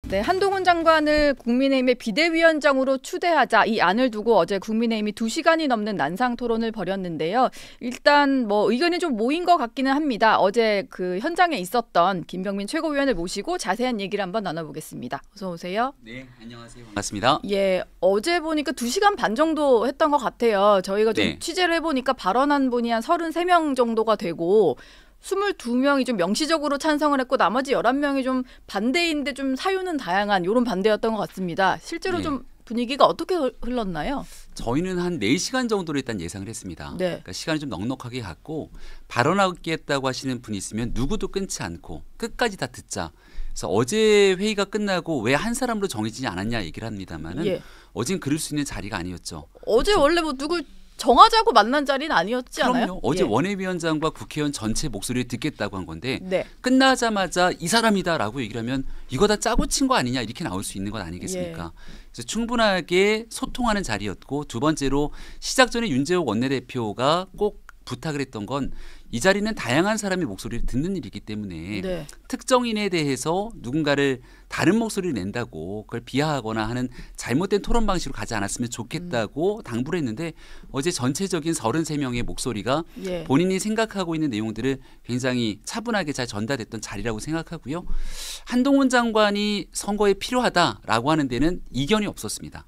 네, 한동훈 장관을 국민의힘의 비대위원장으로 추대하자 이 안을 두고 어제 국민의힘이 2시간이 넘는 난상 토론을 벌였는데요. 일단 뭐 의견이 좀 모인 것 같기는 합니다. 어제 그 현장에 있었던 김병민 최고위원을 모시고 자세한 얘기를 한번 나눠보겠습니다. 어서 오세요. 네, 안녕하세요. 반갑습니다. 예, 어제 보니까 2시간 반 정도 했던 것 같아요. 저희가 좀 취재를 해보니까 발언한 분이 한 33명 정도가 되고 22명이 좀 명시적으로 찬성을 했고 나머지 11명이 좀 반대인데 좀 사유는 다양한 이런 반대였던 것 같습니다. 실제로 좀 분위기가 어떻게 흘렀나요? 저희는 한 4시간 정도를 일단 예상을 했습니다. 그러니까 시간이 좀 넉넉하게 갔고 발언하겠다고 하시는 분이 있으면 누구도 끊지 않고 끝까지 다 듣자. 그래서 어제 회의가 끝나고 왜 한 사람으로 정해지지 않았냐 얘기를 합니다만은 어제는 그럴 수 있는 자리가 아니었죠. 어제 그렇죠? 원래 뭐 누굴 정하자고 만난 자리는 아니었지 않아요? 그럼요. 어제 원외위원장과 국회의원 전체 목소리를 듣겠다고 한 건데 끝나자마자 이 사람이다라고 얘기를 하면 이거 다 짜고 친 거 아니냐 이렇게 나올 수 있는 것 아니겠습니까? 그래서 충분하게 소통하는 자리였고 두 번째로 시작 전에 윤재욱 원내대표가 꼭 부탁을 했던 건 이 자리는 다양한 사람의 목소리를 듣는 일이기 때문에 특정인에 대해서 누군가를 다른 목소리를 낸다고 그걸 비하하거나 하는 잘못된 토론 방식으로 가지 않았으면 좋겠다고 당부를 했는데 어제 전체적인 33명의 목소리가 본인이 생각하고 있는 내용들을 굉장히 차분하게 잘 전달됐던 자리라고 생각하고요. 한동훈 장관이 선거에 필요하다라고 하는 데는 이견이 없었습니다.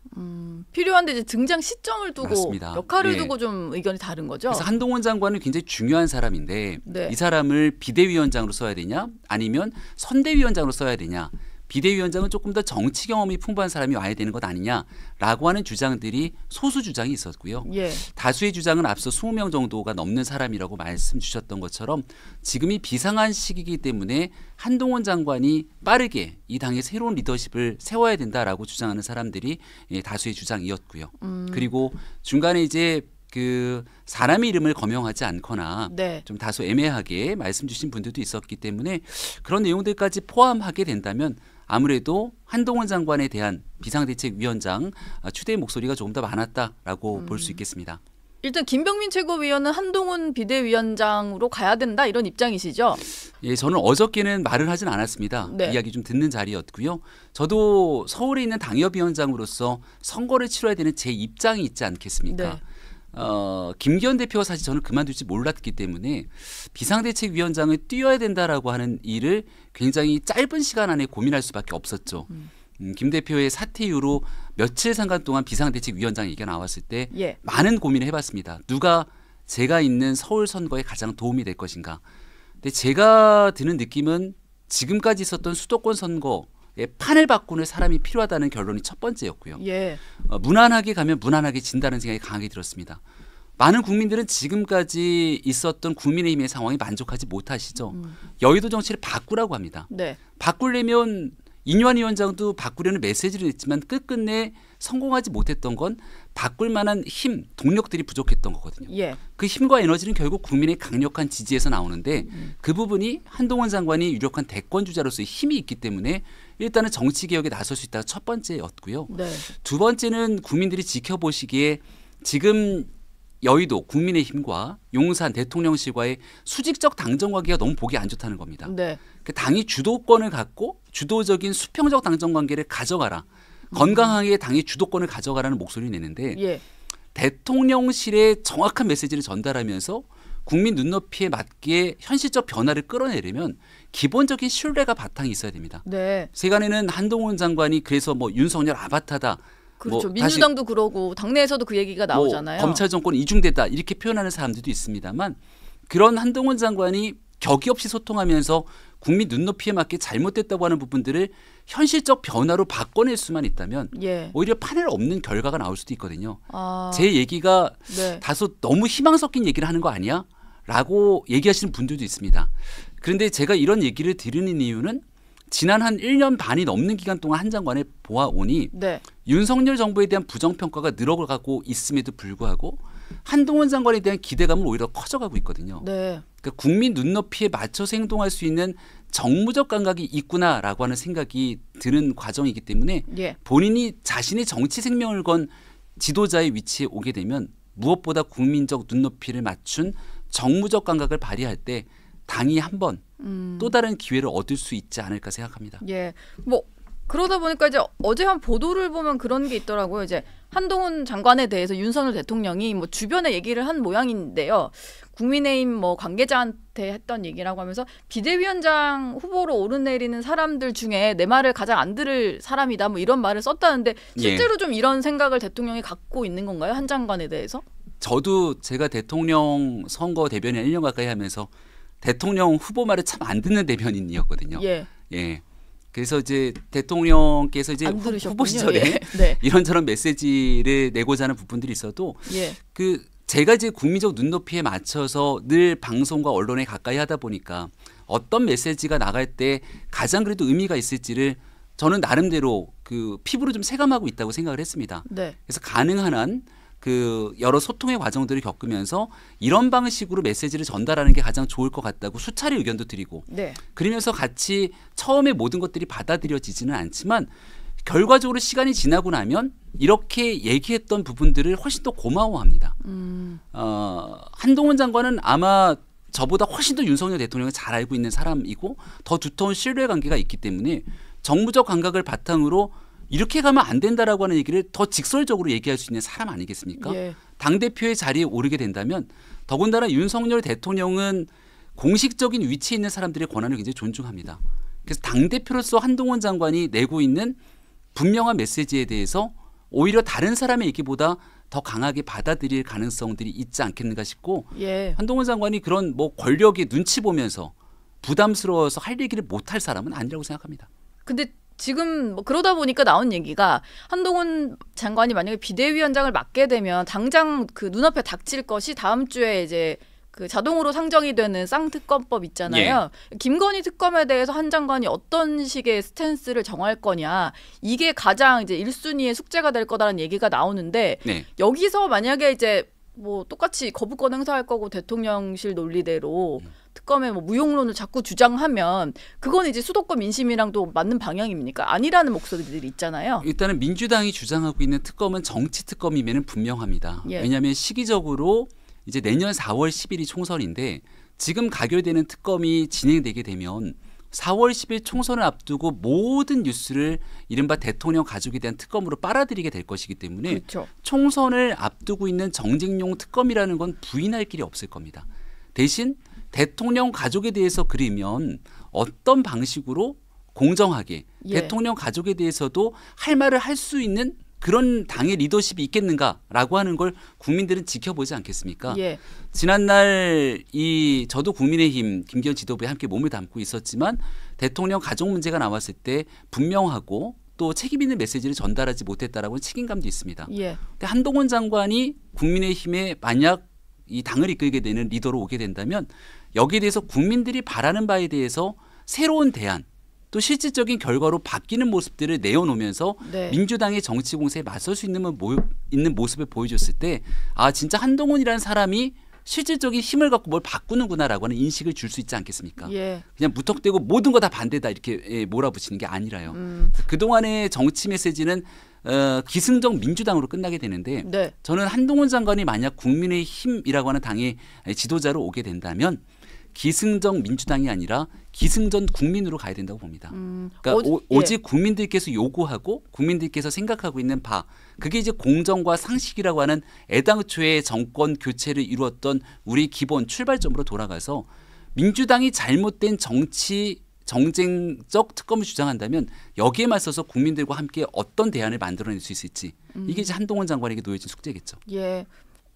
필요한데 이제 등장 시점을 두고 맞습니다. 역할을 두고 좀 의견이 다른 거죠. 그래서 한동훈 장관은 굉장히 중요한 사람인데 이 사람을 비대위원장으로 써야 되냐 아니면 선대위원장으로 써야 되냐. 비대위원장은 조금 더 정치 경험이 풍부한 사람이 와야 되는 것 아니냐라고 하는 주장들이 소수 주장이 있었고요. 다수의 주장은 앞서 20명 정도가 넘는 사람이라고 말씀 주셨던 것처럼 지금이 비상한 시기이기 때문에 한동훈 장관이 빠르게 이 당의 새로운 리더십을 세워야 된다라고 주장하는 사람들이 다수의 주장이었고요. 그리고 중간에 이제 그 사람의 이름을 거명하지 않거나 좀 다소 애매하게 말씀 주신 분들도 있었기 때문에 그런 내용들까지 포함하게 된다면 아무래도 한동훈 장관에 대한 비상대책위원장 추대의 목소리가 조금 더 많았다라고 볼 수 있겠습니다. 일단 김병민 최고위원은 한동훈 비대위원장으로 가야 된다 이런 입장이시죠? 예, 저는 어저께는 말을 하진 않았습니다. 이야기 좀 듣는 자리였고요. 저도 서울에 있는 당협위원장으로서 선거를 치러야 되는 제 입장이 있지 않겠습니까? 김기현 대표가 사실 저는 그만둘지 몰랐기 때문에 비상대책위원장을 뛰어야 된다라고 하는 일을 굉장히 짧은 시간 안에 고민할 수밖에 없었죠. 김 대표의 사퇴 이후로 며칠 상간 동안 비상대책위원장 얘기가 나왔을 때 많은 고민을 해봤습니다. 누가 제가 있는 서울 선거에 가장 도움이 될 것인가. 근데 제가 드는 느낌은 지금까지 있었던 수도권 선거 판을 바꾸는 사람이 필요하다는 결론이 첫 번째였고요. 무난하게 가면 무난하게 진다는 생각이 강하게 들었습니다. 많은 국민들은 지금까지 있었던 국민의힘의 상황이 만족하지 못하시죠. 여의도 정치를 바꾸라고 합니다. 바꾸려면 인유한 위원장도 바꾸려는 메시지를 냈지만 끝끝내 성공하지 못했던 건 바꿀 만한 힘, 동력들이 부족했던 거거든요. 그 힘과 에너지는 결국 국민의 강력한 지지에서 나오는데 그 부분이 한동훈 장관이 유력한 대권 주자로서의 힘이 있기 때문에 일단은 정치개혁에 나설 수 있다가 첫 번째였고요. 두 번째는 국민들이 지켜보시기에 지금 여의도 국민의힘과 용산 대통령실과의 수직적 당정 관계가 너무 보기 안 좋다는 겁니다. 그 당이 주도권을 갖고 주도적인 수평적 당정 관계를 가져가라. 건강하게 당의 주도권을 가져가라는 소리를 내는데 대통령실에 정확한 메시지를 전달하면서 국민 눈높이에 맞게 현실적 변화를 끌어내려면 기본적인 신뢰가 바탕이 있어야 됩니다. 세간에는 한동훈 장관이 그래서 뭐 윤석열 아바타다. 그렇죠. 민주당도 그러고 당내에서도 그 얘기가 나오잖아요. 검찰 정권 이중됐다 이렇게 표현하는 사람들도 있습니다만 그런 한동훈 장관이 격이 없이 소통하면서 국민 눈높이에 맞게 잘못됐다고 하는 부분들을 현실적 변화로 바꿔낼 수만 있다면 오히려 판을 없는 결과가 나올 수도 있거든요. 제 얘기가 다소 너무 희망 섞인 얘기를 하는 거 아니야? 라고 얘기하시는 분들도 있습니다. 그런데 제가 이런 얘기를 드리는 이유는 지난 한 1년 반이 넘는 기간 동안 한 장관을 보아오니 윤석열 정부에 대한 부정평가가 늘어가고 있음에도 불구하고 한동훈 장관에 대한 기대감은 오히려 커져가고 있거든요. 그러니까 국민 눈높이에 맞춰서 행동할 수 있는 정무적 감각이 있구나라고 하는 생각이 드는 과정이기 때문에 본인이 자신의 정치 생명을 건 지도자의 위치에 오게 되면 무엇보다 국민적 눈높이를 맞춘 정무적 감각을 발휘할 때 당이 한 번 또 다른 기회를 얻을 수 있지 않을까 생각합니다. 뭐 그러다 보니까 이제 어제 한 보도를 보면 그런 게 있더라고요. 이제 한동훈 장관에 대해서 윤석열 대통령이 뭐 주변에 얘기를 한 모양인데요. 국민의힘 뭐 관계자한테 했던 얘기라고 하면서 비대위원장 후보로 오르내리는 사람들 중에 내 말을 가장 안 들을 사람이다 뭐 이런 말을 썼다는데 실제로 좀 이런 생각을 대통령이 갖고 있는 건가요? 한 장관에 대해서? 저도 제가 대통령 선거 대변인 1년 가까이 하면서 대통령 후보 말을 참 안 듣는 대변인이었거든요. 예. 예. 그래서 이제 대통령께서 이제 후보 시절에 예. 네. 이런저런 메시지를 내고자 하는 부분들이 있어도 예. 제가 이제 국민적 눈높이에 맞춰서 늘 방송과 언론에 가까이 하다 보니까 어떤 메시지가 나갈 때 가장 그래도 의미가 있을지를 저는 나름대로 피부로 좀 체감하고 있다고 생각을 했습니다. 네. 그래서 가능한 한 여러 소통의 과정들을 겪으면서 이런 방식으로 메시지를 전달하는 게 가장 좋을 것 같다고 수차례 의견도 드리고 네. 그러면서 같이 처음에 모든 것들이 받아들여지지는 않지만 결과적으로 시간이 지나고 나면 이렇게 얘기했던 부분들을 훨씬 더 고마워합니다. 한동훈 장관은 아마 저보다 훨씬 더 윤석열 대통령을 잘 알고 있는 사람이고 더 두터운 신뢰 관계가 있기 때문에 정무적 감각을 바탕으로 이렇게 가면 안 된다라고 하는 얘기를 더 직설적으로 얘기할 수 있는 사람 아니겠습니까? 예. 당대표의 자리에 오르게 된다면 더군다나 윤석열 대통령은 공식적인 위치에 있는 사람들의 권한을 굉장히 존중합니다. 그래서 당대표로서 한동훈 장관이 내고 있는 분명한 메시지에 대해서 오히려 다른 사람의 얘기보다 더 강하게 받아들일 가능성들이 있지 않겠는가 싶고 예. 한동훈 장관이 그런 뭐 권력의 눈치 보면서 부담스러워서 할 얘기를 못할 사람은 아니라고 생각합니다. 근데 지금 뭐 그러다 보니까 나온 얘기가 한동훈 장관이 만약에 비대위원장을 맡게 되면 당장 눈앞에 닥칠 것이 다음 주에 이제 자동으로 상정이 되는 쌍특검법 있잖아요. 예. 김건희 특검에 대해서 한 장관이 어떤 식의 스탠스를 정할 거냐. 이게 가장 이제 1순위의 숙제가 될 거다라는 얘기가 나오는데 네. 여기서 만약에 이제 뭐 똑같이 거부권 행사할 거고 대통령실 논리대로 특검의 뭐 무용론을 자꾸 주장하면 그건 이제 수도권 민심이랑도 맞는 방향입니까? 아니라는 목소리들이 있잖아요. 일단은 민주당이 주장하고 있는 특검은 정치 특검이면 분명합니다. 예. 왜냐하면 시기적으로 이제 내년 4월 10일이 총선인데 지금 가결되는 특검이 진행되게 되면 4월 10일 총선을 앞두고 모든 뉴스를 이른바 대통령 가족에 대한 특검으로 빨아들이게 될 것이기 때문에 그렇죠. 총선을 앞두고 있는 정쟁용 특검이라는 건 부인할 길이 없을 겁니다. 대신 대통령 가족에 대해서 그리면 어떤 방식으로 공정하게 예. 대통령 가족에 대해서도 할 말을 할 수 있는 그런 당의 리더십이 있겠는가라고 하는 걸 국민들은 지켜보지 않겠습니까? 예. 지난날 저도 국민의힘 김기현 지도부에 함께 몸을 담고 있었지만 대통령 가족 문제가 나왔을 때 분명하고 또 책임 있는 메시지를 전달하지 못했다라고 하는 책임감도 있습니다. 예. 근데 한동훈 장관이 국민의힘에 만약 이 당을 이끌게 되는 리더로 오게 된다면 여기에 대해서 국민들이 바라는 바에 대해서 새로운 대안 또 실질적인 결과로 바뀌는 모습들을 내어놓으면서 네. 민주당의 정치 공세에 맞설 수 있는 모습을 보여줬을 때 진짜 한동훈이라는 사람이 실질적인 힘을 갖고 뭘 바꾸는구나라고 하는 인식을 줄 수 있지 않겠습니까? 예. 그냥 무턱대고 모든 거 다 반대다 이렇게 몰아붙이는 게 아니라요. 그동안의 정치 메시지는 기승적 민주당으로 끝나게 되는데 네. 저는 한동훈 장관이 만약 국민의힘이라고 하는 당의 지도자로 오게 된다면 기승전 민주당이 아니라 기승전 국민으로 가야 된다고 봅니다. 그러니까 오직 국민들께서 요구하고 국민들께서 생각하고 있는 바 그게 이제 공정과 상식이라고 하는 애당초의 정권 교체를 이루었던 우리 기본 출발점으로 돌아가서 민주당이 잘못된 정쟁적 특검을 주장한다면 여기에 맞서서 국민들과 함께 어떤 대안을 만들어낼 수 있을지 이게 이제 한동훈 장관에게 놓여진 숙제겠죠. 예.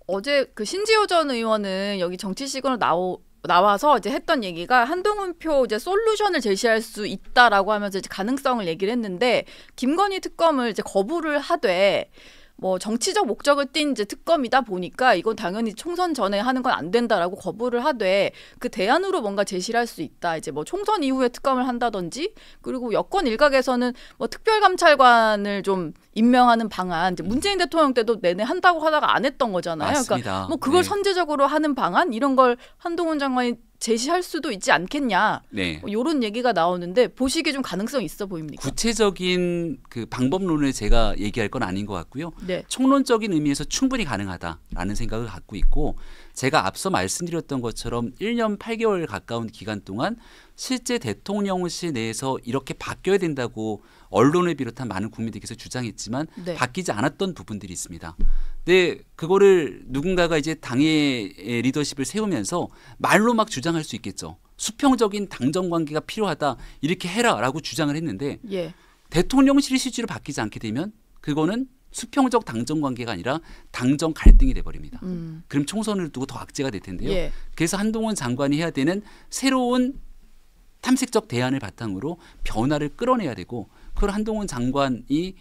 어제 신지호 전 의원은 여기 정치시간으로 나와서 이제 했던 얘기가 한동훈표 이제 솔루션을 제시할 수 있다라고 하면서 이제 가능성을 얘기를 했는데 김건희 특검을 이제 거부를 하되 뭐 정치적 목적을 띈 이제 특검이다 보니까 이건 당연히 총선 전에 하는 건 안 된다라고 거부를 하되 그 대안으로 뭔가 제시를 할 수 있다. 이제 뭐 총선 이후에 특검을 한다든지 그리고 여권 일각에서는 뭐 특별감찰관을 좀 임명하는 방안 이제 문재인 대통령 때도 내내 한다고 하다가 안 했던 거잖아요. 맞습니다. 그러니까 뭐 그걸 네. 선제적으로 하는 방안 이런 걸 한동훈 장관이 제시할 수도 있지 않겠냐. 네. 뭐 이런 얘기가 나오는데 보시기에 좀 가능성이 있어 보입니까? 구체적인 그 방법론을 제가 얘기할 건 아닌 것 같고요. 네. 총론적인 의미에서 충분히 가능하다라는 생각을 갖고 있고 제가 앞서 말씀드렸던 것처럼 1년 8개월 가까운 기간 동안 실제 대통령실 내에서 이렇게 바뀌어야 된다고 언론을 비롯한 많은 국민들께서 주장했지만 네. 바뀌지 않았던 부분들이 있습니다. 근데 그거를 누군가가 이제 당의 리더십을 세우면서 말로 막 주장할 수 있겠죠. 수평적인 당정 관계가 필요하다. 이렇게 해라라고 주장을 했는데 예. 대통령실이 실제로 바뀌지 않게 되면 그거는 수평적 당정 관계가 아니라 당정 갈등이 돼버립니다. 그럼 총선을 두고 더 악재가 될 텐데요. 예. 그래서 한동훈 장관이 해야 되는 새로운 탐색적 대안을 바탕으로 변화를 끌어내야 되고 그걸 한동훈 장관이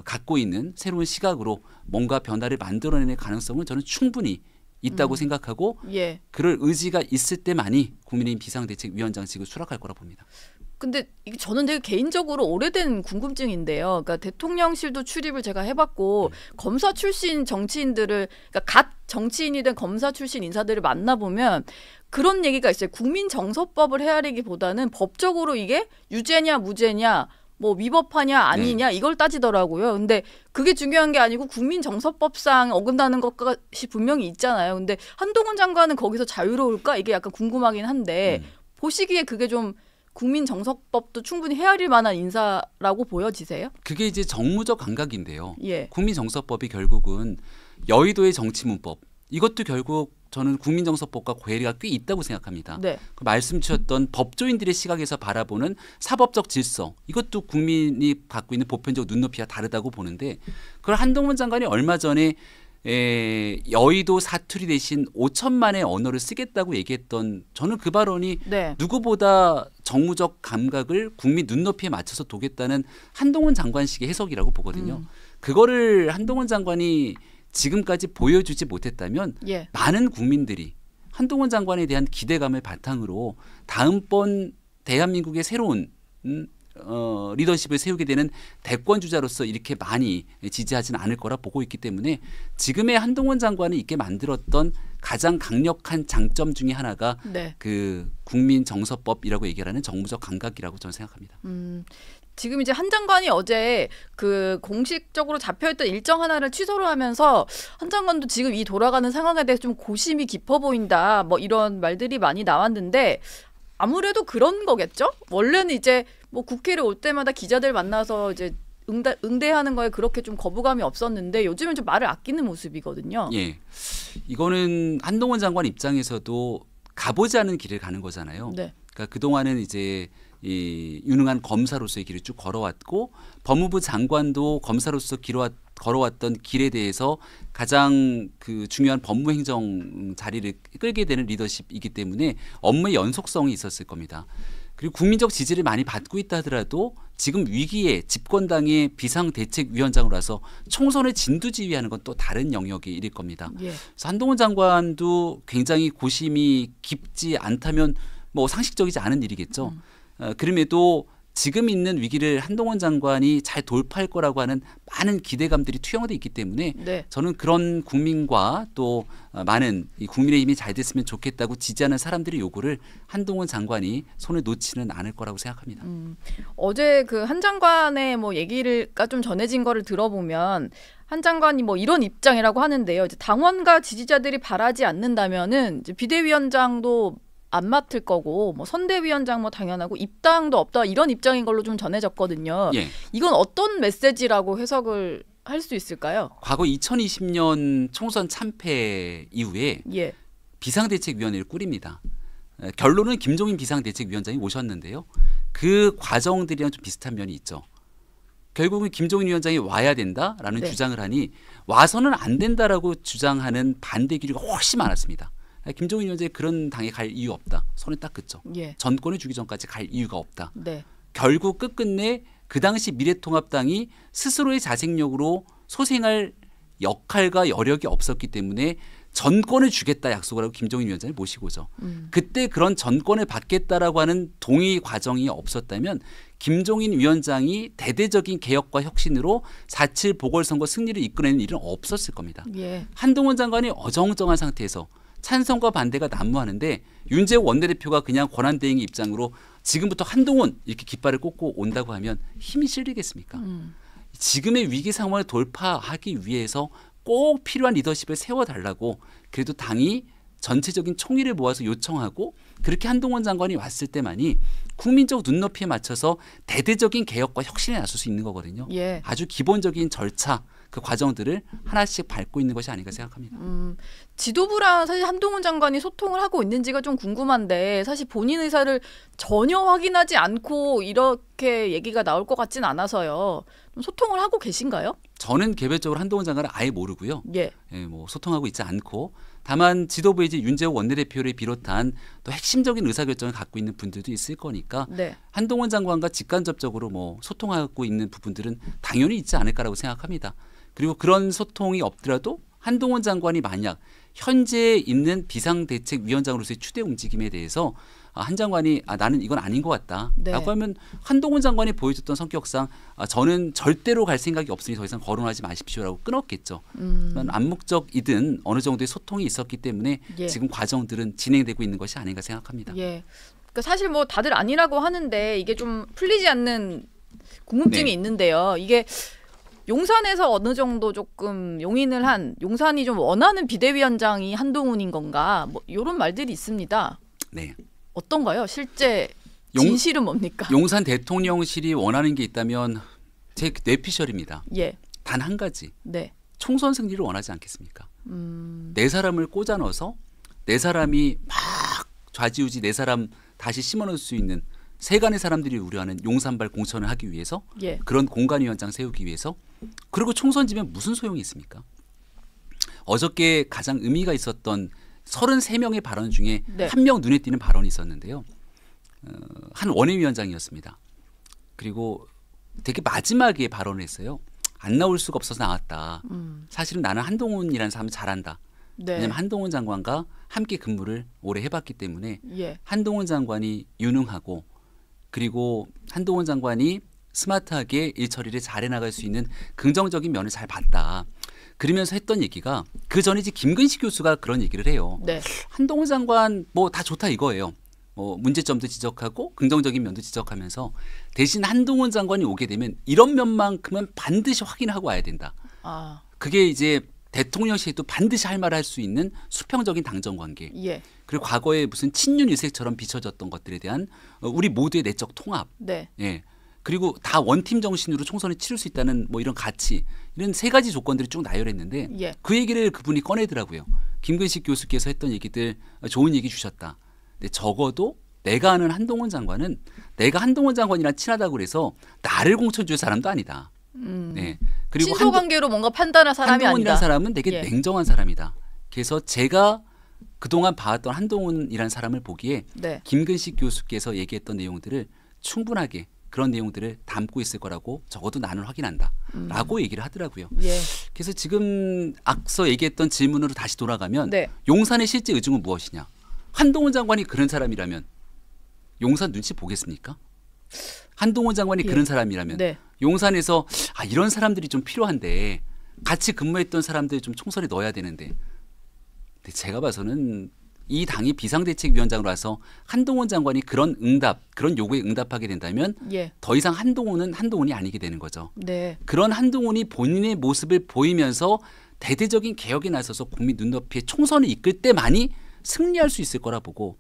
갖고 있는 새로운 시각으로 뭔가 변화를 만들어내는 가능성은 저는 충분히 있다고 생각하고 예. 그럴 의지가 있을 때만이 국민의힘 비상대책위원장직을 수락할 거라 봅니다. 근데 이게 저는 되게 개인적으로 오래된 궁금증인데요. 그러니까 대통령실도 출입을 제가 해봤고 검사 출신 정치인들을 그러니까 갓 정치인이 된 검사 출신 인사들을 만나보면 그런 얘기가 있어요. 국민정서법을 헤아리기보다는 법적으로 이게 유죄냐 무죄냐 뭐 위법하냐 아니냐 이걸 따지더라고요. 근데 그게 중요한 게 아니고 국민정서법상 어긋나는 것이 분명히 있잖아요. 근데 한동훈 장관은 거기서 자유로울까? 이게 약간 궁금하긴 한데 보시기에 그게 좀 국민정서법도 충분히 헤아릴 만한 인사라고 보여지세요? 그게 이제 정무적 감각인데요. 예. 국민정서법이 결국은 여의도의 정치문법 이것도 결국 저는 국민정서법과 괴리가 꽤 있다고 생각합니다. 네. 그 말씀 주셨던 법조인들의 시각에서 바라보는 사법적 질서 이것도 국민이 갖고 있는 보편적 눈높이와 다르다고 보는데 그걸 한동훈 장관이 얼마 전에 여의도 사투리 대신 5천만의 언어를 쓰겠다고 얘기했던 저는 그 발언이 네. 누구보다 정무적 감각을 국민 눈높이에 맞춰서 두겠다는 한동훈 장관식의 해석이라고 보거든요. 그거를 한동훈 장관이 지금까지 보여주지 못했다면 예. 많은 국민들이 한동훈 장관에 대한 기대감을 바탕으로 다음번 대한민국의 새로운 리더십을 세우게 되는 대권 주자로서 이렇게 많이 지지하지는 않을 거라 보고 있기 때문에 지금의 한동훈 장관이 있게 만들었던 가장 강력한 장점 중에 하나가 네. 그 국민정서법이라고 얘기하는 정무적 감각이라고 저는 생각합니다. 지금 이제 한 장관이 어제 그 공식적으로 잡혀있던 일정 하나를 취소를 하면서 한 장관도 지금 이 돌아가는 상황에 대해서 좀 고심이 깊어 보인다. 뭐 이런 말들이 많이 나왔는데 아무래도 그런 거겠죠? 원래는 이제 뭐 국회를 올 때마다 기자들 만나서 이제 응대하는 거에 그렇게 좀 거부감이 없었는데 요즘은 좀 말을 아끼는 모습이거든요. 예. 이거는 한동훈 장관 입장에서도 가보지 않은 길을 가는 거잖아요. 네. 그러니까 그동안은 이제 이 유능한 검사로서의 길을 쭉 걸어왔고 법무부 장관도 검사로서 걸어왔던 길에 대해서 가장 그 중요한 법무행정 자리를 끌게 되는 리더십이기 때문에 업무의 연속성이 있었을 겁니다. 그리고 국민적 지지를 많이 받고 있다 하더라도 지금 위기에 집권당의 비상대책위원장으로서 총선을 진두지휘하는 건 또 다른 영역의 일일 겁니다. 예. 그래서 한동훈 장관도 굉장히 고심이 깊지 않다면 뭐 상식적이지 않은 일이겠죠. 그럼에도 지금 있는 위기를 한동훈 장관이 잘 돌파할 거라고 하는 많은 기대감들이 투영돼 있기 때문에 네. 저는 그런 국민과 또 많은 이 국민의힘이 잘 됐으면 좋겠다고 지지하는 사람들의 요구를 한동훈 장관이 손을 놓지는 않을 거라고 생각합니다. 어제 그 한 장관의 뭐 얘기가 좀 전해진 거를 들어보면 한 장관이 뭐 이런 입장이라고 하는데요. 이제 당원과 지지자들이 바라지 않는다면은 이제 비대위원장도 안 맡을 거고 뭐 선대위원장 뭐 당연하고 입당도 없다 이런 입장인 걸로 좀 전해졌거든요. 예. 이건 어떤 메시지라고 해석을 할 수 있을까요? 과거 2020년 총선 참패 이후에 예. 비상대책위원회를 꾸립니다. 결론은 김종인 비상대책위원장이 오셨는데요. 그 과정들이랑 좀 비슷한 면이 있죠. 결국은 김종인 위원장이 와야 된다라는 네. 주장을 하니 와서는 안 된다라고 주장하는 반대 기류가 훨씬 많았습니다. 김종인 위원장이 그런 당에 갈 이유 없다. 손에 딱 긋죠. 예. 전권을 주기 전까지 갈 이유가 없다. 네. 결국 끝끝내 그 당시 미래통합당이 스스로의 자생력으로 소생할 역할과 여력이 없었기 때문에 전권을 주겠다 약속을 하고 김종인 위원장을 모시고죠. 그때 그런 전권을 받겠다라고 하는 동의 과정이 없었다면 김종인 위원장이 대대적인 개혁과 혁신으로 4.7 보궐선거 승리를 이끌어내는 일은 없었을 겁니다. 예. 한동훈 장관이 어정쩡한 상태에서 찬성과 반대가 난무하는데 윤재호 원내대표가 그냥 권한대행의 입장으로 지금부터 한동훈 이렇게 깃발을 꽂고 온다고 하면 힘이 실리겠습니까? 지금의 위기 상황을 돌파하기 위해서 꼭 필요한 리더십을 세워달라고 그래도 당이 전체적인 총의를 모아서 요청하고 그렇게 한동훈 장관이 왔을 때만이 국민적 눈높이에 맞춰서 대대적인 개혁과 혁신에 나설 수 있는 거거든요. 예. 아주 기본적인 절차 그 과정들을 하나씩 밟고 있는 것이 아닌가 생각합니다. 지도부랑 사실 한동훈 장관이 소통을 하고 있는지가 좀 궁금한데 사실 본인 의사를 전혀 확인하지 않고 이렇게 얘기가 나올 것 같진 않아서요. 좀 소통을 하고 계신가요? 저는 개별적으로 한동훈 장관을 아예 모르고요. 예. 예, 뭐 소통하고 있지 않고 다만 지도부의 이제 윤재호 원내대표를 비롯한 또 핵심적인 의사결정을 갖고 있는 분들도 있을 거니까 네. 한동훈 장관과 직간접적으로 뭐 소통하고 있는 부분들은 당연히 있지 않을까라고 생각합니다. 그리고 그런 소통이 없더라도 한동훈 장관이 만약 현재 있는 비상대책위원장으로서의 추대 움직임에 대해서 한 장관이 나는 이건 아닌 것 같다라고 네. 하면 한동훈 장관이 보여줬던 성격상 저는 절대로 갈 생각이 없으니 더 이상 거론하지 마십시오라고 끊었겠죠. 암묵적이든 어느 정도의 소통이 있었기 때문에 예. 지금 과정들은 진행되고 있는 것이 아닌가 생각합니다. 예. 그러니까 사실 뭐 다들 아니라고 하는데 이게 좀 풀리지 않는 궁금증이 네. 있는데요. 이게 용산에서 어느 정도 조금 용인을 한 용산이 좀 원하는 비대위원장이 한동훈인 건가 뭐 이런 말들이 있습니다. 네. 어떤가요? 실제 진실은 뭡니까? 용산 대통령실이 원하는 게 있다면 제 뇌피셜입니다. 예. 단 한 가지. 네. 총선 승리를 원하지 않겠습니까? 네 사람을 꽂아 넣어서 네 사람이 막 좌지우지 네 사람 다시 심어놓을 수 있는 세간의 사람들이 우려하는 용산발 공천을 하기 위해서 예. 그런 공관위원장 세우기 위해서 그리고 총선 지면 무슨 소용이 있습니까? 어저께 가장 의미가 있었던 33명의 발언 중에 네. 한 명 눈에 띄는 발언이 있었는데요. 한 원외위원장이었습니다. 그리고 되게 마지막에 발언을 했어요. 안 나올 수가 없어서 나왔다. 사실은 나는 한동훈이라는 사람을 잘한다. 네. 왜냐하면 한동훈 장관과 함께 근무를 오래 해봤기 때문에 예. 한동훈 장관이 유능하고 그리고 한동훈 장관이 스마트하게 일 처리를 잘해 나갈 수 있는 긍정적인 면을 잘 봤다. 그러면서 했던 얘기가 그 전에 이제 김근식 교수가 그런 얘기를 해요. 네. 한동훈 장관 뭐 다 좋다 이거예요. 문제점도 지적하고 긍정적인 면도 지적하면서 대신 한동훈 장관이 오게 되면 이런 면만큼은 반드시 확인하고 와야 된다. 아. 그게 이제 대통령실도 반드시 할 말을 할 수 있는 수평적인 당정 관계. 예. 그리고 과거에 무슨 친윤 유색처럼 비춰졌던 것들에 대한 우리 모두의 내적 통합. 네. 예. 그리고 다 원팀 정신으로 총선을 치를 수 있다는 뭐 이런 가치 이런 세 가지 조건들이 쭉 나열했는데 예. 그 얘기를 그분이 꺼내더라고요. 김근식 교수께서 했던 얘기들 좋은 얘기 주셨다. 근데 적어도 내가 아는 한동훈 장관은 내가 한동훈 장관이랑 친하다고 그래서 나를 공천 줄 사람도 아니다. 네. 그리고 친소 관계로 뭔가 판단할 사람이 한동훈이라는 아니다. 사람은 되게 예. 냉정한 사람이다. 그래서 제가 그동안 봐왔던 한동훈이라는 사람을 보기에 네. 김근식 교수께서 얘기했던 내용들을 충분하게 그런 내용들을 담고 있을 거라고 적어도 나는 확인한다. 라고 얘기를 하더라고요. 예. 그래서 지금 앞서 얘기했던 질문으로 다시 돌아가면 네. 용산의 실제 의중은 무엇이냐. 한동훈 장관이 그런 사람이라면 용산 눈치 보겠습니까? 한동훈 장관이 예. 그런 사람이라면 네. 용산에서 이런 사람들이 좀 필요한데 같이 근무했던 사람들 좀 총선에 넣어야 되는데 근데 제가 봐서는 이 당이 비상대책위원장으로 와서 한동훈 장관이 그런 응답, 그런 요구에 응답하게 된다면 예. 더 이상 한동훈은 한동훈이 아니게 되는 거죠. 네. 그런 한동훈이 본인의 모습을 보이면서 대대적인 개혁에 나서서 국민 눈높이에 총선을 이끌 때만이 승리할 수 있을 거라 보고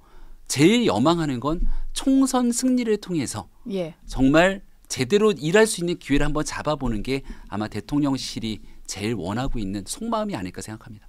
제일 여망하는 건 총선 승리를 통해서 예. 정말 제대로 일할 수 있는 기회를 한번 잡아보는 게 아마 대통령실이 제일 원하고 있는 속마음이 아닐까 생각합니다.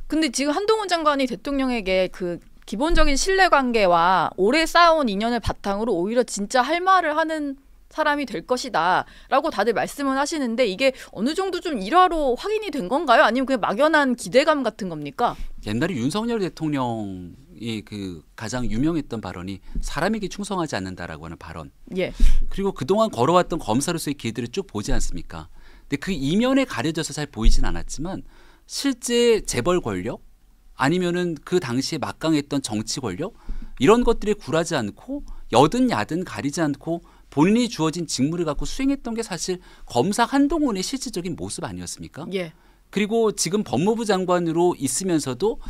근데 지금 한동훈 장관이 대통령에게 그 기본적인 신뢰관계와 오래 쌓아온 인연을 바탕으로 오히려 진짜 할 말을 하는 사람이 될 것이다라고 다들 말씀을 하시는데 이게 어느 정도 좀 일화로 확인이 된 건가요? 아니면 그냥 막연한 기대감 같은 겁니까? 옛날에 윤석열 대통령이 그 가장 유명했던 발언이 사람에게 충성하지 않는다라고 하는 발언. 예. 그리고 그동안 걸어왔던 검사로서의 길들을 쭉 보지 않습니까? 근데 그 이면에 가려져서 잘 보이진 않았지만 실제 재벌 권력 아니면은 그 당시에 막강했던 정치 권력 이런 것들에 굴하지 않고 여든 야든 가리지 않고 본인이 주어진 직무를 갖고 수행했던 게 사실 검사 한동훈의 실질적인 모습 아니었습니까? 예. 그리고 지금 법무부 장관으로 있으면서도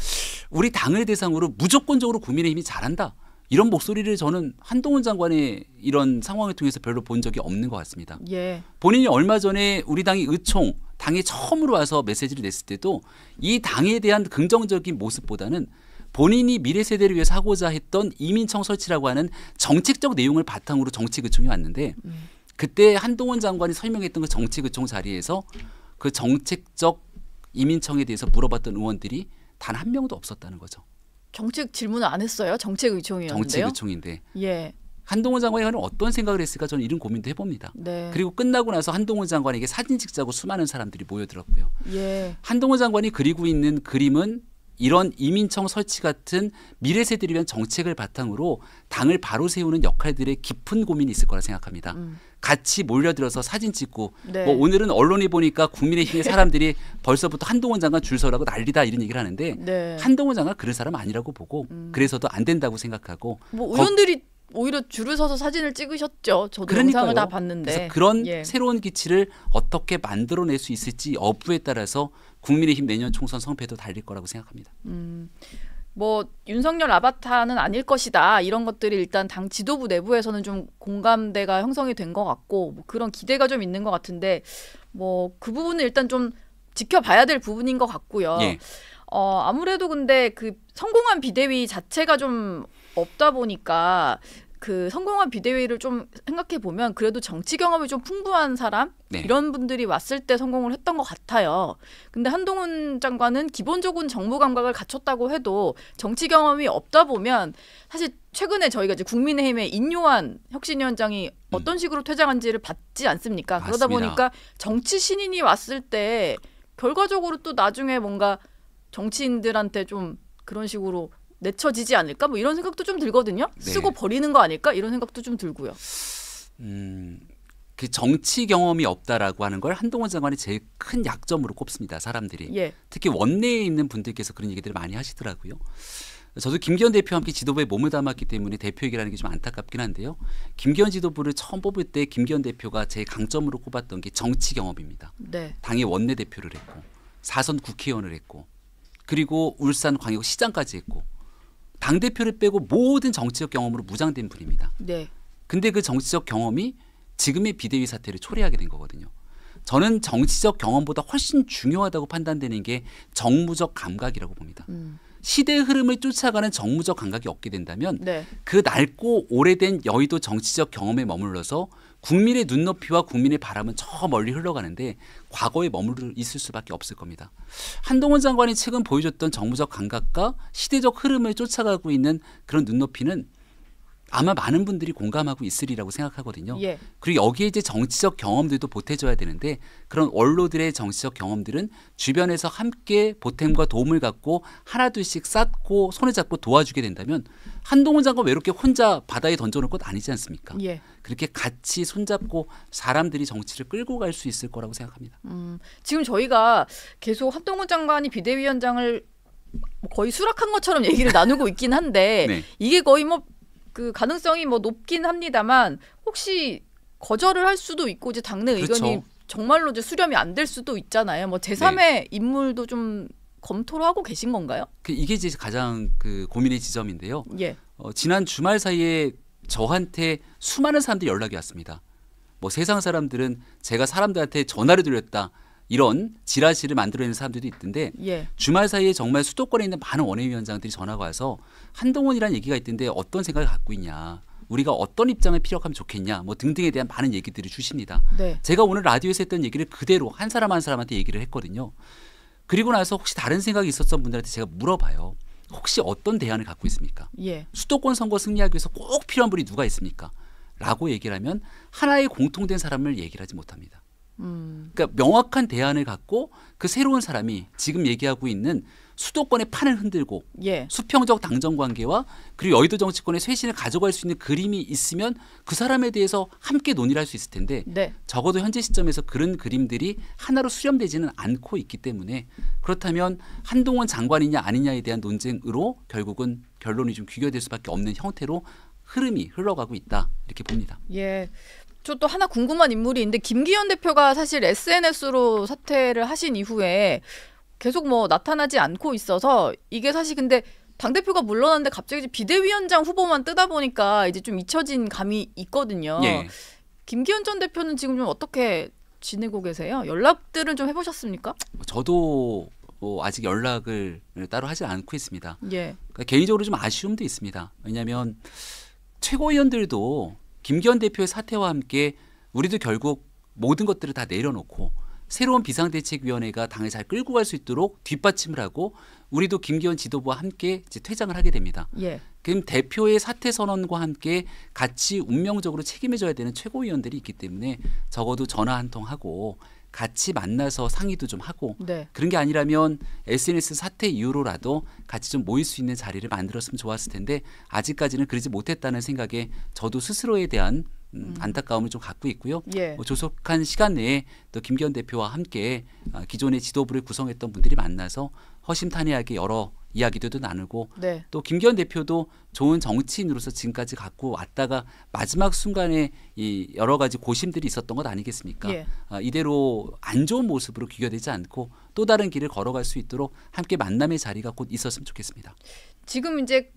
우리 당을 대상으로 무조건적으로 국민의힘이 잘한다. 이런 목소리를 저는 한동훈 장관의 이런 상황을 통해서 별로 본 적이 없는 것 같습니다. 예. 본인이 얼마 전에 우리 당이 의총, 당에 처음으로 와서 메시지를 냈을 때도 이 당에 대한 긍정적인 모습보다는 본인이 미래 세대를 위해서 하고자 했던 이민청 설치라고 하는 정책적 내용을 바탕으로 정치구청이 왔는데 그때 한동훈 장관이 설명했던 그 정치구청 자리에서 그 정책적 이민청에 대해서 물어봤던 의원들이 단 한 명도 없었다는 거죠. 정책 질문을 안 했어요? 정책의총이었는데요. 정책의총인데. 예. 한동훈 장관이 어떤 생각을 했을까 저는 이런 고민도 해봅니다. 네. 그리고 끝나고 나서 한동훈 장관에게 사진 찍자고 수많은 사람들이 모여들었고요. 예. 한동훈 장관이 그리고 있는 그림은 이런 이민청 설치 같은 미래 세대를 위한 정책을 바탕으로 당을 바로 세우는 역할들의 깊은 고민이 있을 거라 생각합니다. 같이 몰려들어서 사진 찍고 네. 뭐 오늘은 언론에 보니까 국민의힘의 사람들이 벌써부터 한동훈 장관 줄 서라고 난리다 이런 얘기를 하는데 네. 한동훈 장관 그럴 사람 아니라고 보고 그래서도 안 된다고 생각하고 뭐 의원들이 오히려 줄을 서서 사진을 찍으셨죠. 저도 그러니까요. 영상을 다 봤는데. 그래서 그런 예. 새로운 기치를 어떻게 만들어낼 수 있을지 여부에 따라서 국민의힘 내년 총선 성패도 달릴 거라고 생각합니다. 뭐 윤석열 아바타는 아닐 것이다. 이런 것들이 일단 당 지도부 내부에서는 좀 공감대가 형성이 된 것 같고 뭐 그런 기대가 좀 있는 것 같은데 뭐 그 부분은 일단 좀 지켜봐야 될 부분인 것 같고요. 예. 아무래도 근데 그 성공한 비대위 자체가 좀 없다 보니까 그 성공한 비대위를 좀 생각해 보면 그래도 정치 경험이 좀 풍부한 사람 네. 이런 분들이 왔을 때 성공을 했던 것 같아요. 근데 한동훈 장관은 기본적인 정무 감각을 갖췄다고 해도 정치 경험이 없다 보면 사실 최근에 저희가 이제 국민의힘의 인요한 혁신위원장이 어떤 식으로 퇴장한지를 봤지 않습니까? 맞습니다. 그러다 보니까 정치 신인이 왔을 때 결과적으로 또 나중에 뭔가 정치인들한테 좀 그런 식으로 내쳐지지 않을까? 뭐 이런 생각도 좀 들거든요. 네. 쓰고 버리는 거 아닐까? 이런 생각도 좀 들고요. 그 정치 경험이 없다라고 하는 걸 한동훈 장관이 제일 큰 약점으로 꼽습니다. 사람들이. 예. 특히 원내에 있는 분들께서 그런 얘기들을 많이 하시더라고요. 저도 김기현 대표와 함께 지도부에 몸을 담았기 때문에 대표 얘기라는 게 좀 안타깝긴 한데요. 김기현 지도부를 처음 뽑을 때 김기현 대표가 제 강점으로 꼽았던 게 정치 경험입니다. 네. 당의 원내대표를 했고 4선 국회의원을 했고 그리고 울산 광역시장까지 했고 당대표를 빼고 모든 정치적 경험으로 무장된 분입니다. 네. 근데 그 정치적 경험이 지금의 비대위 사태를 초래하게 된 거거든요. 저는 정치적 경험보다 훨씬 중요하다고 판단되는 게 정무적 감각이라고 봅니다. 시대의 흐름을 쫓아가는 정무적 감각이 없게 된다면 네. 그 낡고 오래된 여의도 정치적 경험에 머물러서 국민의 눈높이와 국민의 바람은 저 멀리 흘러가는데 과거에 머물러 있을 수밖에 없을 겁니다. 한동훈 장관이 최근 보여줬던 정무적 감각과 시대적 흐름을 쫓아가고 있는 그런 눈높이는 아마 많은 분들이 공감하고 있으리라고 생각하거든요. 예. 그리고 여기에 이제 정치적 경험들도 보태줘야 되는데 그런 원로들의 정치적 경험들은 주변에서 함께 보탬과 도움을 갖고 하나둘씩 쌓고 손을 잡고 도와주게 된다면 한동훈 장관 외롭게 혼자 바다에 던져놓을 것 아니지 않습니까? 예. 그렇게 같이 손잡고 사람들이 정치를 끌고 갈 수 있을 거라고 생각합니다. 지금 저희가 계속 한동훈 장관이 비대위원장을 거의 수락한 것처럼 얘기를 나누고 있긴 한데 네. 이게 거의 뭐 그 가능성이 뭐 높긴 합니다만 혹시 거절을 할 수도 있고 이제 당내 의견이 그렇죠. 정말로 이제 수렴이 안 될 수도 있잖아요. 뭐 제3의 네. 인물도 좀 검토를 하고 계신 건가요? 이게 이제 가장 그 고민의 지점인데요. 예. 지난 주말 사이에 저한테 수많은 사람들이 연락이 왔습니다. 뭐 세상 사람들은 제가 사람들한테 전화를 드렸다. 이런 지라시를 만들어내는 사람들도 있던데 예. 주말 사이에 정말 수도권에 있는 많은 원외위원장들이 전화가 와서 한동훈이라는 얘기가 있던데 어떤 생각을 갖고 있냐. 우리가 어떤 입장을 피력하면 좋겠냐. 뭐 등등에 대한 많은 얘기들을 주십니다. 네. 제가 오늘 라디오에서 했던 얘기를 그대로 한 사람 한 사람한테 얘기를 했거든요. 그리고 나서 혹시 다른 생각이 있었던 분들한테 제가 물어봐요. 혹시 어떤 대안을 갖고 있습니까? 예. 수도권 선거 승리하기 위해서 꼭 필요한 분이 누가 있습니까? 라고 얘기를 하면 하나의 공통된 사람을 얘기를 하지 못합니다. 그러니까 명확한 대안을 갖고 그 새로운 사람이 지금 얘기하고 있는 수도권의 판을 흔들고 예. 수평적 당정 관계와 그리고 여의도 정치권의 쇄신을 가져갈 수 있는 그림이 있으면 그 사람에 대해서 함께 논의를 할 수 있을 텐데 네. 적어도 현재 시점에서 그런 그림들이 하나로 수렴되지는 않고 있기 때문에 그렇다면 한동훈 장관이냐 아니냐에 대한 논쟁으로 결국은 결론이 좀 귀결될 수밖에 없는 형태로 흐름이 흘러가고 있다 이렇게 봅니다. 예. 저 또 하나 궁금한 인물이 있는데 김기현 대표가 사실 SNS로 사퇴를 하신 이후에 계속 뭐 나타나지 않고 있어서 이게 사실 근데 당대표가 물러났는데 갑자기 비대위원장 후보만 뜨다 보니까 이제 좀 잊혀진 감이 있거든요. 예. 김기현 전 대표는 지금 좀 어떻게 지내고 계세요? 연락들은 좀 해보셨습니까? 저도 아직 연락을 따로 하지 않고 있습니다. 예. 그러니까 개인적으로 좀 아쉬움도 있습니다. 왜냐하면 최고위원들도 김기현 대표의 사퇴와 함께 우리도 결국 모든 것들을 다 내려놓고 새로운 비상대책위원회가 당을 잘 끌고 갈 수 있도록 뒷받침을 하고 우리도 김기현 지도부와 함께 이제 퇴장을 하게 됩니다. 예. 그럼 대표의 사퇴 선언과 함께 같이 운명적으로 책임을 져야 되는 최고위원들이 있기 때문에 적어도 전화 한 통 하고 같이 만나서 상의도 좀 하고 네. 그런 게 아니라면 SNS 사태 이후로라도 같이 좀 모일 수 있는 자리를 만들었으면 좋았을 텐데 아직까지는 그러지 못했다는 생각에 저도 스스로에 대한 안타까움을 좀 갖고 있고요. 예. 조속한 시간 내에 또 김기현 대표와 함께 기존의 지도부를 구성했던 분들이 만나서 허심탄회하게 여러 이야기들도 나누고 네. 또 김기현 대표도 좋은 정치인으로서 지금까지 갖고 왔다가 마지막 순간에 이 여러 가지 고심들이 있었던 것 아니겠습니까? 예. 이대로 안 좋은 모습으로 귀결되지 않고 또 다른 길을 걸어갈 수 있도록 함께 만남의 자리가 곧 있었으면 좋겠습니다. 지금 이제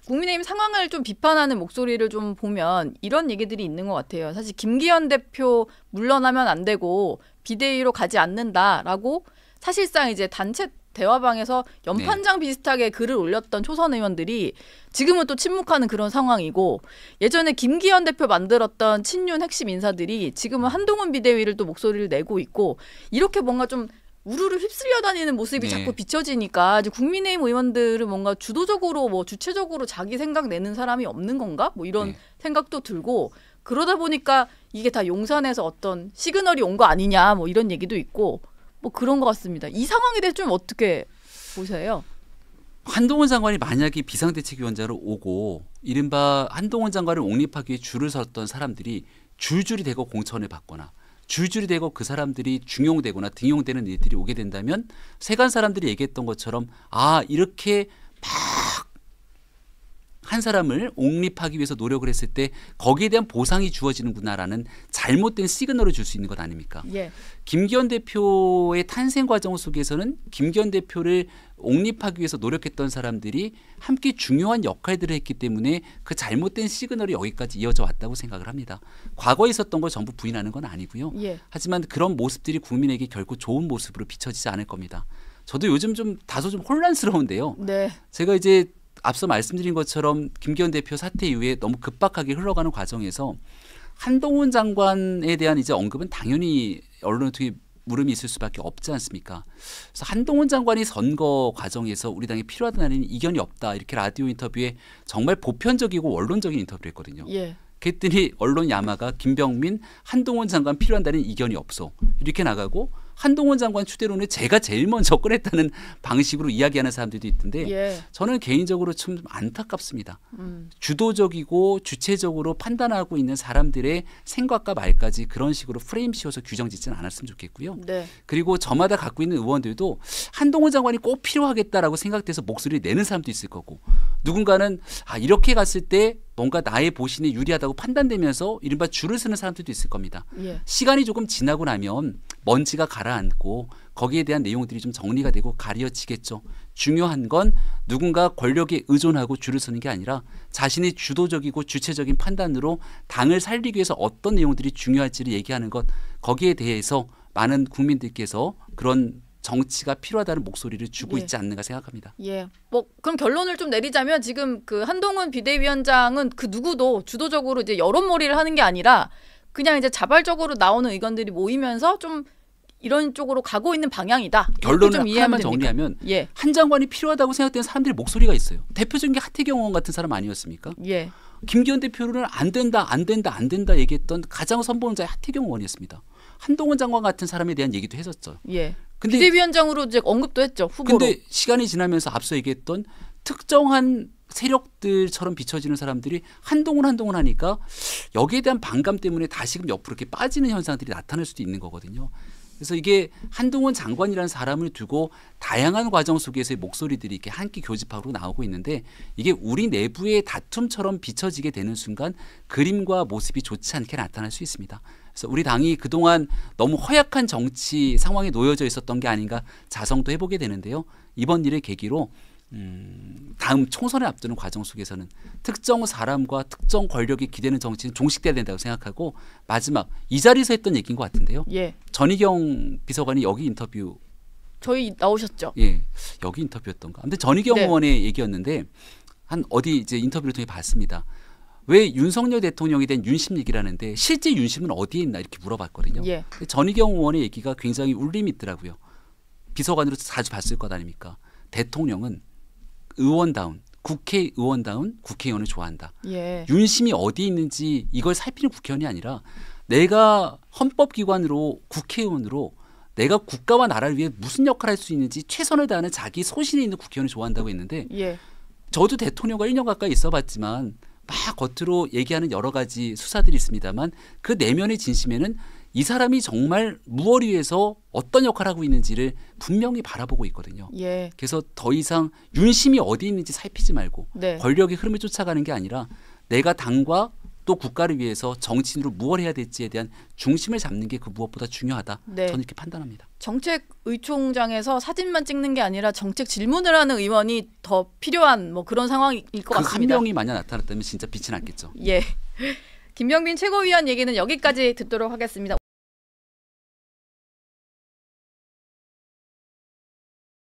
국민의힘 상황을 좀 비판하는 목소리를 좀 보면 이런 얘기들이 있는 것 같아요. 사실 김기현 대표 물러나면 안 되고 비대위로 가지 않는다라고 사실상 이제 단체 대화방에서 연판장 비슷하게 글을 올렸던 초선 의원들이 지금은 또 침묵하는 그런 상황이고 예전에 김기현 대표 만들었던 친윤 핵심 인사들이 지금은 한동훈 비대위를 또 목소리를 내고 있고 이렇게 뭔가 좀 우르르 휩쓸려 다니는 모습이 자꾸 비춰지니까 이제 국민의힘 의원들은 뭔가 주도적으로 주체적으로 자기 생각 내는 사람이 없는 건가? 이런 생각도 들고 그러다 보니까 이게 다 용산에서 어떤 시그널이 온 거 아니냐 이런 얘기도 있고 그런 것 같습니다. 이 상황에 대해서 좀 어떻게 보세요? 한동훈 장관이 만약에 비상대책위원장으로 오고 이른바 한동훈 장관을 옹립하기 위해 줄을 섰던 사람들이 줄줄이 대고 공천을 받거나 줄줄이 되고 그 사람들이 중용되거나 등용되는 일들이 오게 된다면 세간 사람들이 얘기했던 것처럼 이렇게 막 한 사람을 옹립하기 위해서 노력을 했을 때 거기에 대한 보상이 주어지는구나라는 잘못된 시그널을 줄 수 있는 것 아닙니까? 예. 김기현 대표의 탄생 과정 속에서는 김기현 대표를 옹립하기 위해서 노력했던 사람들이 함께 중요한 역할들을 했기 때문에 그 잘못된 시그널이 여기까지 이어져 왔다고 생각을 합니다. 과거에 있었던 걸 전부 부인하는 건 아니고요. 예. 하지만 그런 모습들이 국민에게 결코 좋은 모습으로 비춰지지 않을 겁니다. 저도 요즘 좀 다소 좀 혼란스러운데요. 네. 제가 이제 앞서 말씀드린 것처럼 김기현 대표 사퇴 이후에 너무 급박하게 흘러가는 과정에서 한동훈 장관에 대한 이제 언급은 당연히 언론을 통해 물음이 있을 수밖에 없지 않습니까? 그래서 한동훈 장관이 선거 과정에서 우리 당에 필요하다는 이견이 없다 이렇게 라디오 인터뷰에 정말 보편적이고 원론적인 인터뷰를 했거든요. 예. 그랬더니 언론 야마가 김병민 한동훈 장관 필요한다는 이견이 없어 이렇게 나가고 한동훈 장관 추대로는 제가 제일 먼저 꺼냈다는 방식으로 이야기하는 사람들도 있던데 저는 개인적으로 좀 안타깝습니다. 주도적이고 주체적으로 판단하고 있는 사람들의 생각과 말까지 그런 식으로 프레임 씌워서 규정 짓지는 않았으면 좋겠고요. 네. 그리고 저마다 갖고 있는 의원들도 한동훈 장관이 꼭 필요하겠다라고 생각돼서 목소리를 내는 사람도 있을 거고 누군가는 이렇게 갔을 때 뭔가 나의 보신이 유리하다고 판단되면서 이른바 줄을 서는 사람들도 있을 겁니다. 예. 시간이 조금 지나고 나면 먼지가 가라앉고 거기에 대한 내용들이 좀 정리가 되고 가려지겠죠. 중요한 건 누군가 권력에 의존하고 줄을 서는 게 아니라 자신의 주도적이고 주체적인 판단으로 당을 살리기 위해서 어떤 내용들이 중요할지를 얘기하는 것 거기에 대해서 많은 국민들께서 그런 정치가 필요하다는 목소리를 주고 있지 않는가 생각합니다. 예. 그럼 결론을 좀 내리자면 지금 그 한동훈 비대위원장은 그 누구도 주도적으로 이제 여론몰이를 하는 게 아니라 그냥 이제 자발적으로 나오는 의견들이 모이면서 좀 이런 쪽으로 가고 있는 방향이다. 결론을 하나만 정리하면 한 장관이 필요하다고 생각되는 사람들의 목소리가 있어요. 대표적인 게 하태경 의원 같은 사람 아니었습니까? 예. 김기현 대표는 안 된다 얘기했던 가장 선봉자의 하태경 의원이었습니다. 한동훈 장관 같은 사람에 대한 얘기도 했었죠. 예. 근데 비대위원장으로 이제 언급도 했죠. 후보로. 근데 시간이 지나면서 앞서 얘기했던 특정한 세력들처럼 비춰지는 사람들이 한동훈 하니까 여기에 대한 반감 때문에 다시금 옆으로 이렇게 빠지는 현상들이 나타날 수도 있는 거거든요. 그래서 이게 한동훈 장관이라는 사람을 두고 다양한 과정 속에서의 목소리들이 이렇게 한 끼 교집합으로 나오고 있는데 이게 우리 내부의 다툼처럼 비춰지게 되는 순간 그림과 모습이 좋지 않게 나타날 수 있습니다. 그래서 우리 당이 그동안 너무 허약한 정치 상황에 놓여져 있었던 게 아닌가 자성도 해보게 되는데요. 이번 일을 계기로 다음 총선을 앞두는 과정 속에서는 특정 사람과 특정 권력이 기대는 정치는 종식돼야 된다고 생각하고 마지막 이 자리에서 했던 얘기인 것 같은데요. 예. 전희경 비서관이 여기 인터뷰 저희 나오셨죠? 예, 여기 인터뷰였던가. 근데 전희경 네. 의원의 얘기였는데 한 어디 이제 인터뷰를 통해 봤습니다. 왜 윤석열 대통령에 대한 윤심 얘기라는데 실제 윤심은 어디에 있나 이렇게 물어봤거든요. 예. 전희경 의원의 얘기가 굉장히 울림이 있더라고요. 비서관으로 자주 봤을 것 아닙니까? 대통령은 의원다운 국회의원다운 국회의원을 좋아한다. 예. 윤심이 어디 있는지 이걸 살피는 국회의원이 아니라 내가 헌법기관으로 국회의원으로 내가 국가와 나라를 위해 무슨 역할을 할 수 있는지 최선을 다하는 자기 소신에 있는 국회의원을 좋아한다고 했는데 예. 저도 대통령과 1년 가까이 있어봤지만 막 겉으로 얘기하는 여러 가지 수사들이 있습니다만 그 내면의 진심에는 이 사람이 정말 무엇을 위해서 어떤 역할을 하고 있는지를 분명히 바라보고 있거든요. 예. 그래서 더 이상 윤심이 어디 있는지 살피지 말고 네. 권력의 흐름을 쫓아가는 게 아니라 내가 당과 또 국가를 위해서 정치인으로 무엇을 해야 될지에 대한 중심을 잡는 게 그 무엇보다 중요하다. 네. 저는 이렇게 판단합니다. 정책의총장에서 사진만 찍는 게 아니라 정책 질문을 하는 의원이 더 필요한 뭐 그런 상황일 것 같습니다. 한 명이 만약 나타났다면 진짜 빛이 났겠죠. 예. 김병민 최고위원 얘기는 여기까지 듣도록 하겠습니다.